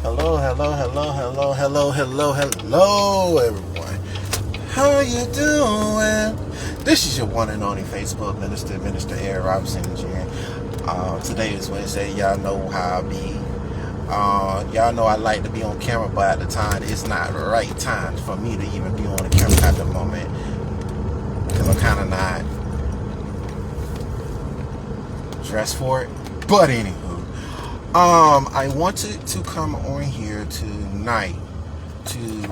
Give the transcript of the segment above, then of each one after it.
Hello, hello, hello, hello, hello, hello, hello, everyone. How you doing? This is your one and only Facebook Minister Eric Robinson Jr. Today is Wednesday. Y'all know how I be. Y'all know I like to be on camera, but at the time, it's not the right time for me to even be on the camera at the moment. Because I'm kind of not dressed for it. But anywho. I wanted to come on here tonight to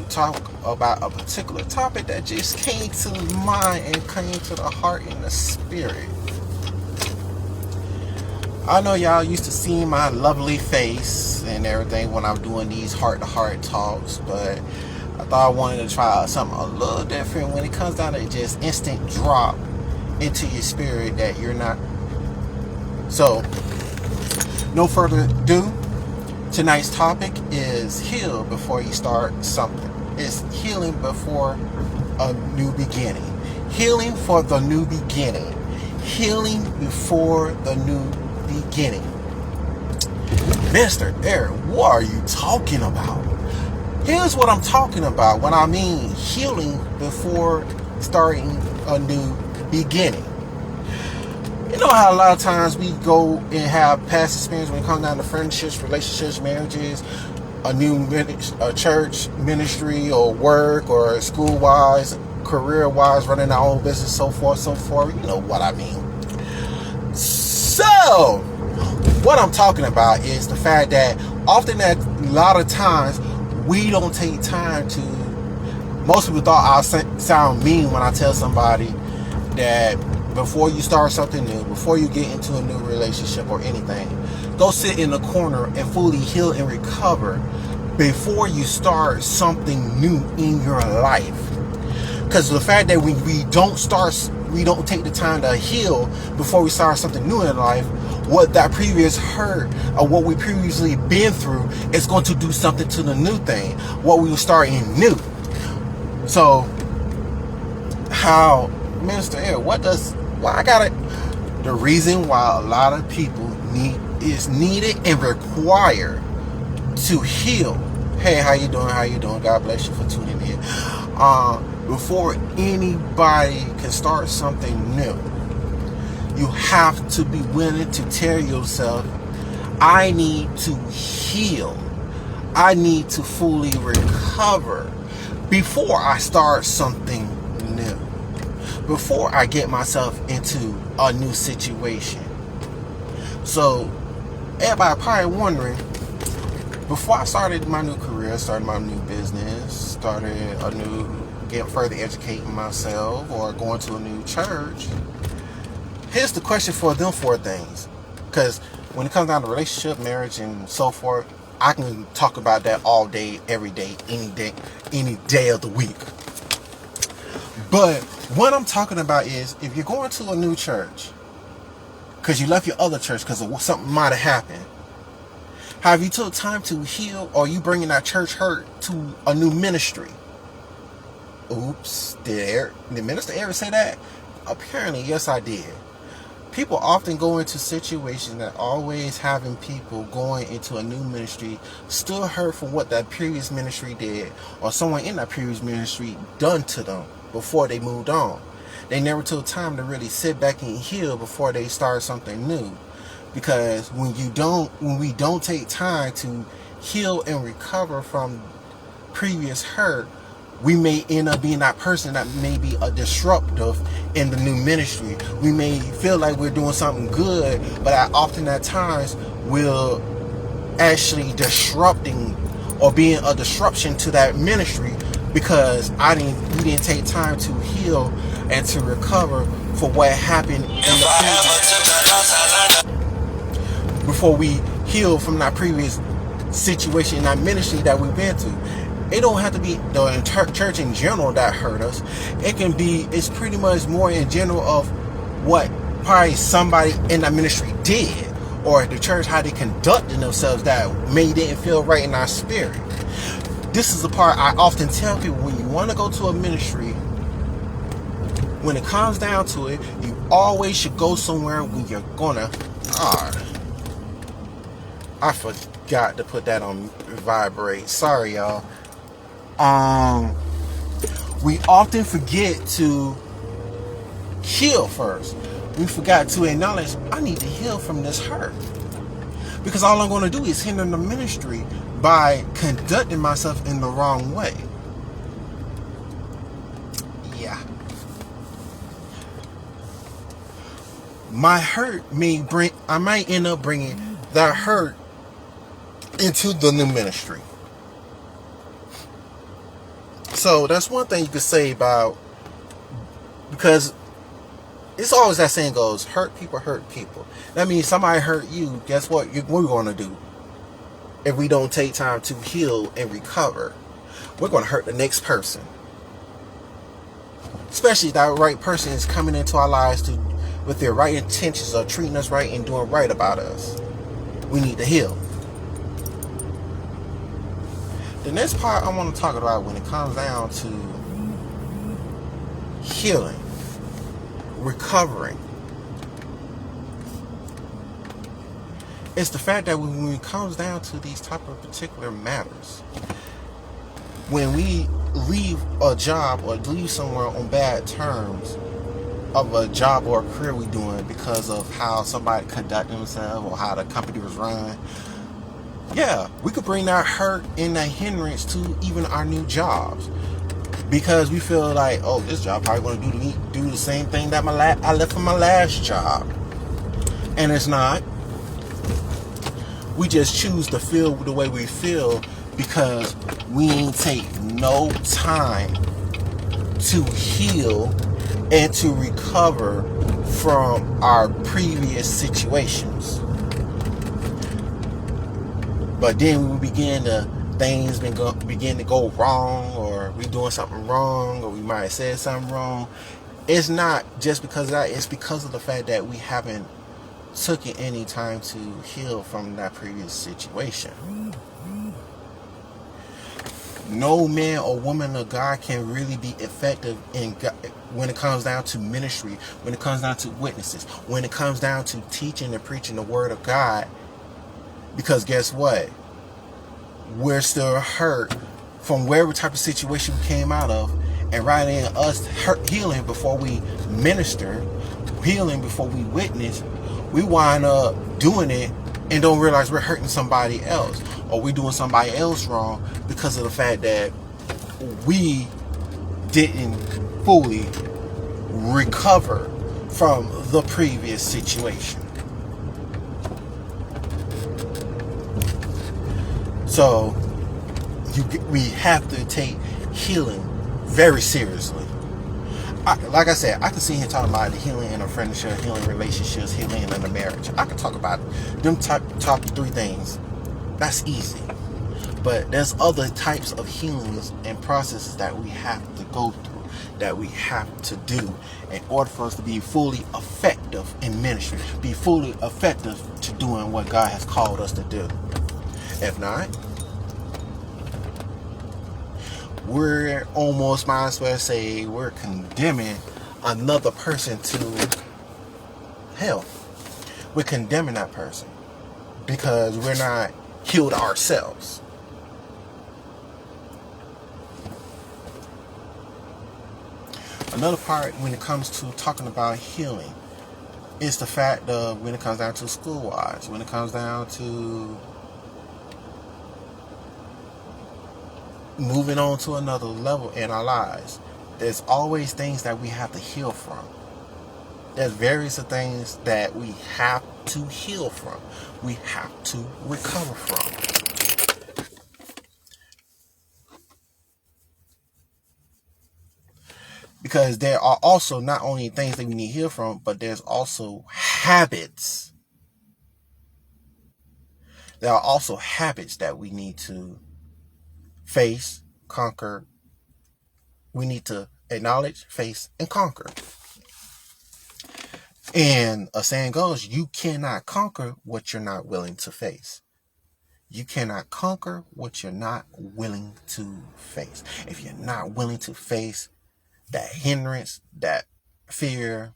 talk about a particular topic that just came to mind and came to the heart and the spirit. I know y'all used to see my lovely face and everything when I'm doing these heart-to-heart talks, but I thought I wanted to try something a little different when it comes down to just instant drop into your spirit that you're not. So, no further ado, tonight's topic is heal before you start something. It's healing before a new beginning. Healing for the new beginning. Healing before the new beginning. Mr. Eric, what are you talking about? Here's what I'm talking about when I mean healing before starting a new beginning. You know how a lot of times we go and have past experience when it comes down to friendships, relationships, marriages, a new church ministry or work or school-wise, career-wise, running our own business, so forth. You know what I mean. So, what I'm talking about is the fact that often that a lot of times we don't take time to. Most people thought I sound mean when I tell somebody that before you start something new, before you get into a new relationship or anything, go sit in the corner and fully heal and recover before you start something new in your life. Because the fact that we don't take the time to heal before we start something new in life, what that previous hurt or what we previously been through is going to do something to the new thing, what we were starting new. So, how, Minister Eric, the reason why a lot of people is needed and required to heal. Hey, how you doing? God bless you for tuning in. Before anybody can start something new, you have to be willing to tell yourself, I need to heal. I need to fully recover before I start something new. Before I get myself into a new situation. So, everybody probably wondering, before I started my new career, started my new business, getting further educating myself or going to a new church, here's the question for them four things. Because when it comes down to relationship, marriage, and so forth, I can talk about that all day, every day, any day of the week. But what I'm talking about is, if you're going to a new church because you left your other church because something might have happened, have you took time to heal, or are you bringing that church hurt to a new ministry? Oops, did Minister Eric say that? Apparently, yes, I did. People often go into situations that always having people going into a new ministry still hurt from what that previous ministry did, or someone in that previous ministry done to them before they moved on. They never took time to really sit back and heal before they start something new. Because when we don't take time to heal and recover from previous hurt, we may end up being that person that may be a disruptive in the new ministry. We may feel like we're doing something good, but often at times we're actually disrupting or being a disruption to that ministry because we didn't take time to heal and to recover for what happened in the previous. Before we heal from that previous situation in that ministry that we've been to. It don't have to be the church in general that hurt us. It's pretty much more in general of what probably somebody in that ministry did, or the church, how they conducted themselves that didn't feel right in our spirit. This is the part I often tell people: when you want to go to a ministry, when it comes down to it, you always should go somewhere when you're gonna. got to put that on vibrate. Sorry, y'all. Um, we often forget to heal first. We forgot to acknowledge, I need to heal from this hurt. Because all I'm going to do is hinder the ministry by conducting myself in the wrong way. Yeah. My hurt I might end up bringing that hurt into the new ministry. So that's one thing you could say about, because it's always that saying goes, hurt people hurt people. That means somebody hurt you, guess what we're going to do? If we don't take time to heal and recover, we're going to hurt the next person. Especially if that right person is coming into our lives with their right intentions of treating us right and doing right about us. We need to heal. The next part I want to talk about when it comes down to healing, recovering, it's the fact that when it comes down to these type of particular matters, when we leave a job or leave somewhere on bad terms of a job or a career we're doing because of how somebody conducted themselves or how the company was run, yeah, we could bring that hurt and that hindrance to even our new jobs, because we feel like, oh, this job probably going to do the same thing that I left from my last job, and it's not. We just choose to feel the way we feel because we ain't take no time to heal and to recover from our previous situations. But then we begin to go wrong, or we doing something wrong, or we might have said something wrong. It's not just because of that. It's because of the fact that we haven't taken any time to heal from that previous situation. No man or woman of God can really be effective when it comes down to ministry, when it comes down to witnesses, when it comes down to teaching and preaching the word of God. Because guess what? We're still hurt from whatever type of situation we came out of. And rather than us healing before we minister, healing before we witness, we wind up doing it and don't realize we're hurting somebody else, or we're doing somebody else wrong because of the fact that we didn't fully recover from the previous situation. So we have to take healing very seriously. Like I said, I can see him talking about the healing in a friendship, healing relationships, healing in a marriage. I can talk about them top 3 things. That's easy. But there's other types of healings and processes that we have to go through, that we have to do in order for us to be fully effective in ministry, be fully effective to doing what God has called us to do. If not, we're almost, might as well say, we're condemning another person to hell. We're condemning that person because we're not healed ourselves. Another part when it comes to talking about healing is the fact of when it comes down to school-wise, when it comes down to moving on to another level in our lives, there's always things that we have to heal from. There's various things that we have to heal from. We have to recover from. Because there are also not only things that we need to heal from, but there's also habits. There are also habits that we need to face, conquer. We need to acknowledge, face, and conquer. And a saying goes, you cannot conquer what you're not willing to face. You cannot conquer what you're not willing to face. If you're not willing to face that hindrance, that fear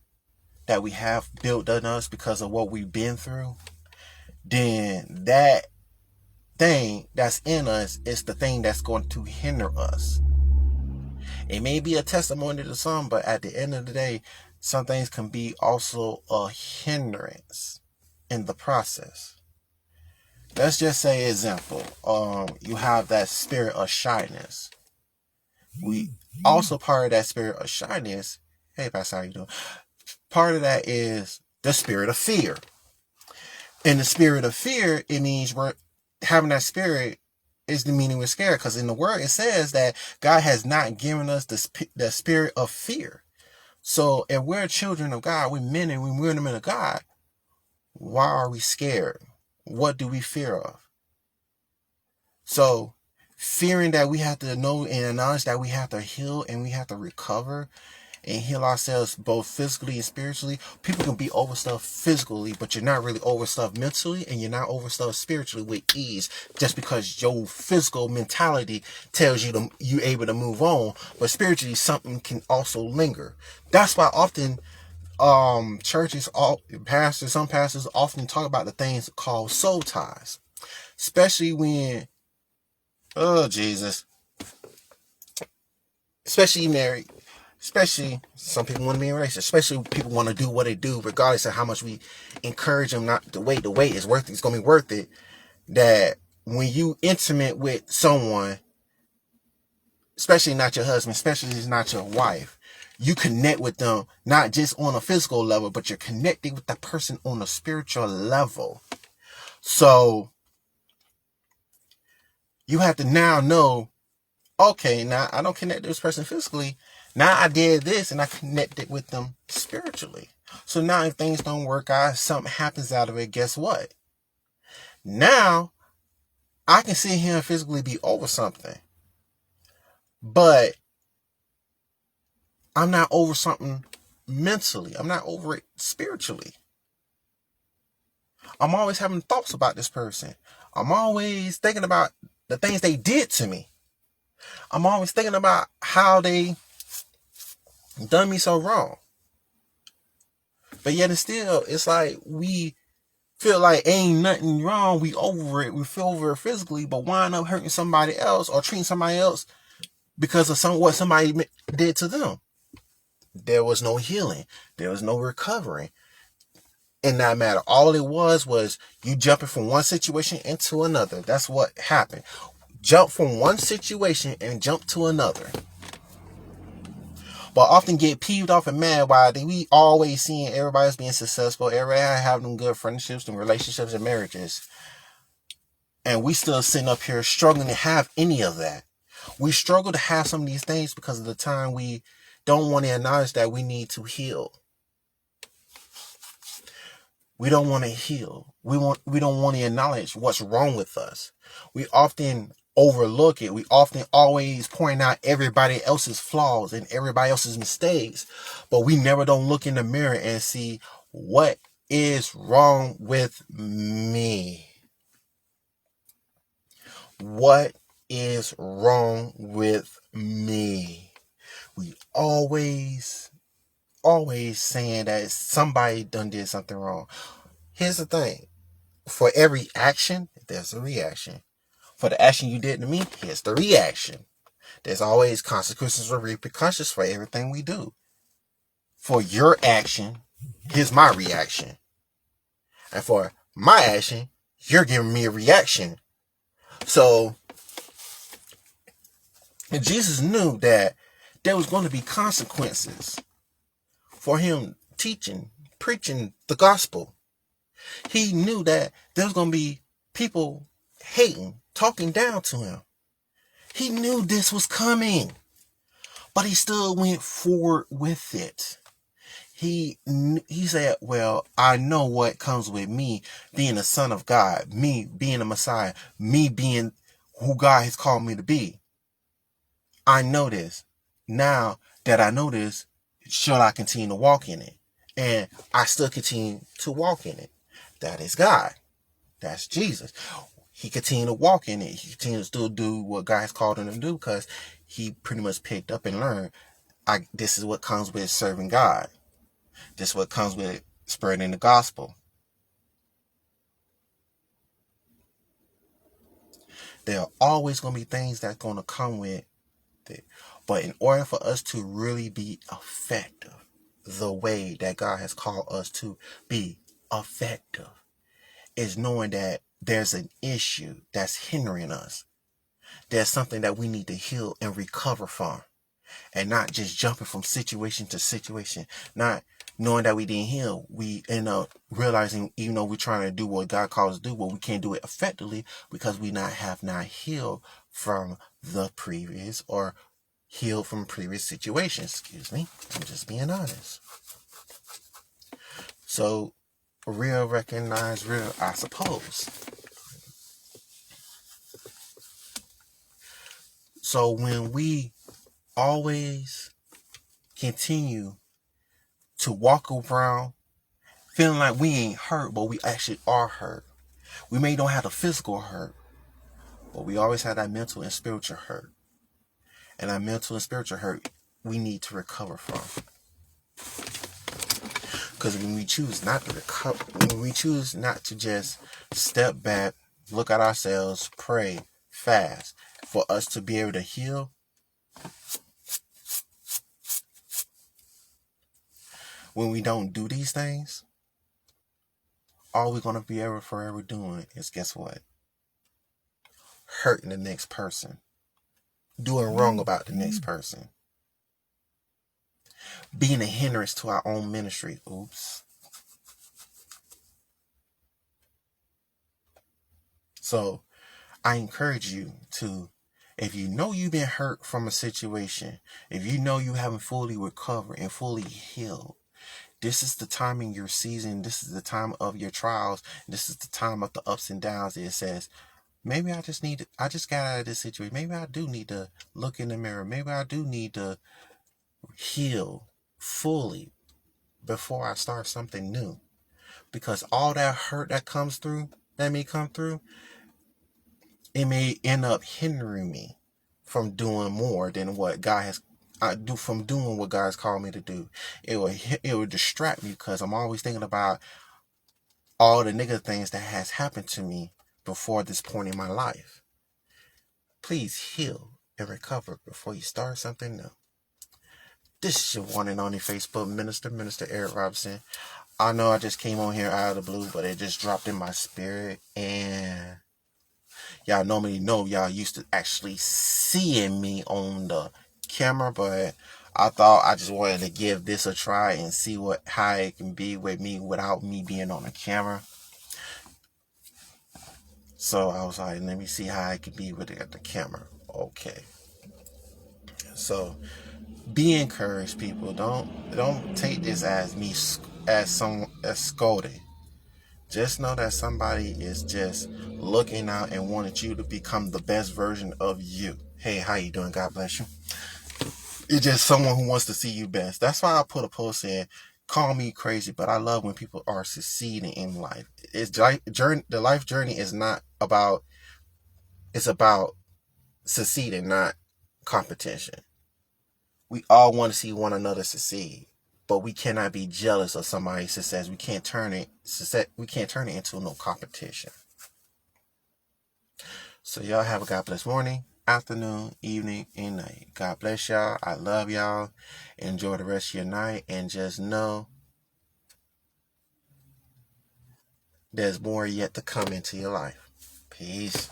that we have built on us because of what we've been through, then that thing that's in us is the thing that's going to hinder us. It may be a testimony to some, but at the end of the day, some things can be also a hindrance in the process. Let's just say, example, you have that spirit of shyness. We also, part of that spirit of shyness, hey Pastor, how you doing? Part of that is the spirit of fear. In the spirit of fear, it means we're having that spirit is the meaning we're scared, because in the word it says that God has not given us the spirit of fear. So if we're children of God, we're men and we're women of God, why are we scared? What do we fear of? So fearing that we have to know and acknowledge that we have to heal and we have to recover and heal ourselves both physically and spiritually. People can be overstuffed physically, but you're not really overstuffed mentally, and you're not overstuffed spiritually with ease, just because your physical mentality tells you you're able to move on, but spiritually something can also linger. That's why often churches, some pastors often talk about the things called soul ties, especially when, oh Jesus, especially married. Especially some people want to be in a relationship. Especially people want to do what they do, regardless of how much we encourage them not to wait. The wait is worth it. It's going to be worth it. That when you intimate with someone, especially not your husband, especially if it's not your wife, you connect with them not just on a physical level, but you're connecting with that person on a spiritual level. So you have to now know, okay, now I don't connect to this person physically. Now I did this and I connected with them spiritually. So now if things don't work out, something happens out of it, guess what? Now I can sit here and physically be over something, but I'm not over something mentally. I'm not over it spiritually. I'm always having thoughts about this person. I'm always thinking about the things they did to me. I'm always thinking about how they done me so wrong. But yet it's like we feel like ain't nothing wrong. We over it. We feel over it physically, but wind up hurting somebody else or treating somebody else because of what somebody did to them. There was no healing. There was no recovering in that matter. All it was you jumping from one situation into another. That's what happened. Jump from one situation and jump to another. But often get peeved off and mad why we always seeing everybody else being successful, everybody having good friendships and relationships and marriages. And we still sitting up here struggling to have any of that. We struggle to have some of these things because of the time we don't want to acknowledge that we need to heal. We don't want to heal. We don't want to acknowledge what's wrong with us. We often overlook it. We often always point out everybody else's flaws and everybody else's mistakes, but we never don't look in the mirror and see what is wrong with me. What is wrong with me? We always saying that somebody done did something wrong. Here's the thing. For every action, there's a reaction. For the action you did to me, here's the reaction. There's always consequences or repercussions for everything we do. For your action, here's my reaction. And for my action, you're giving me a reaction. So Jesus knew that there was going to be consequences for him preaching the gospel. He knew that there was going to be people hating, talking down to him. He knew this was coming, but he still went forward with it. He said, well, I know what comes with me being a son of God, me being a Messiah, me being who God has called me to be. I know this. Now that I know this, shall I continue to walk in it? And I still continue to walk in it. That is God. That's Jesus. He continued to walk in it. He continues to still do what God has called him to do because he pretty much picked up and learned. This is what comes with serving God. This is what comes with spreading the gospel. There are always going to be things that's going to come with it. But in order for us to really be effective, the way that God has called us to be effective, is knowing that there's an issue that's hindering us. There's something that we need to heal and recover from, and not just jumping from situation to situation. Not knowing that we didn't heal, we end up realizing, even though we're trying to do what God calls us to do, but we can't do it effectively because we have not healed from the previous, or healed from previous situations. Excuse me, I'm just being honest. So real recognize real, I suppose. So when we always continue to walk around feeling like we ain't hurt, but we actually are hurt. We may not have the physical hurt, but we always have that mental and spiritual hurt. And that mental and spiritual hurt we need to recover from. Because when we choose not to recover, when we choose not to just step back, look at ourselves, pray, fast, for us to be able to heal, when we don't do these things, all we're going to be ever forever doing is, guess what? Hurting the next person. Doing wrong about the next person. Being a hindrance to our own ministry. Oops. So I encourage you to, if you know you've been hurt from a situation, if you know you haven't fully recovered and fully healed, this is the time in your season, this is the time of your trials, this is the time of the ups and downs. It says, maybe I just got out of this situation. Maybe I do need to look in the mirror. Maybe I do need to heal fully before I start something new. Because all that hurt that may come through, it may end up hindering me from doing more than what God has from doing what God's called me to do. It will distract me because I'm always thinking about all the negative things that has happened to me before this point in my life. Please heal and recover before you start something new. This is your one and only Facebook Minister Eric Robinson. I know I just came on here out of the blue, but it just dropped in my spirit, and y'all normally know y'all used to actually seeing me on the camera, but I thought I just wanted to give this a try and see how it can be with me without me being on the camera. So I was like, let me see how it can be with it at the camera. Okay. So be encouraged, people. Don't take this as me as scolding. Just know that somebody is just looking out and wanted you to become the best version of you. Hey, how you doing? God bless you. It's just someone who wants to see you best. That's why I put a post saying, call me crazy, but I love when people are succeeding in life. The life journey is not about, it's about succeeding, not competition. We all want to see one another succeed, but we cannot be jealous of somebody's success. We can't turn it into no competition. So y'all have a God bless morning, afternoon, evening, and night. God bless y'all. I love y'all. Enjoy the rest of your night, and just know there's more yet to come into your life. Peace.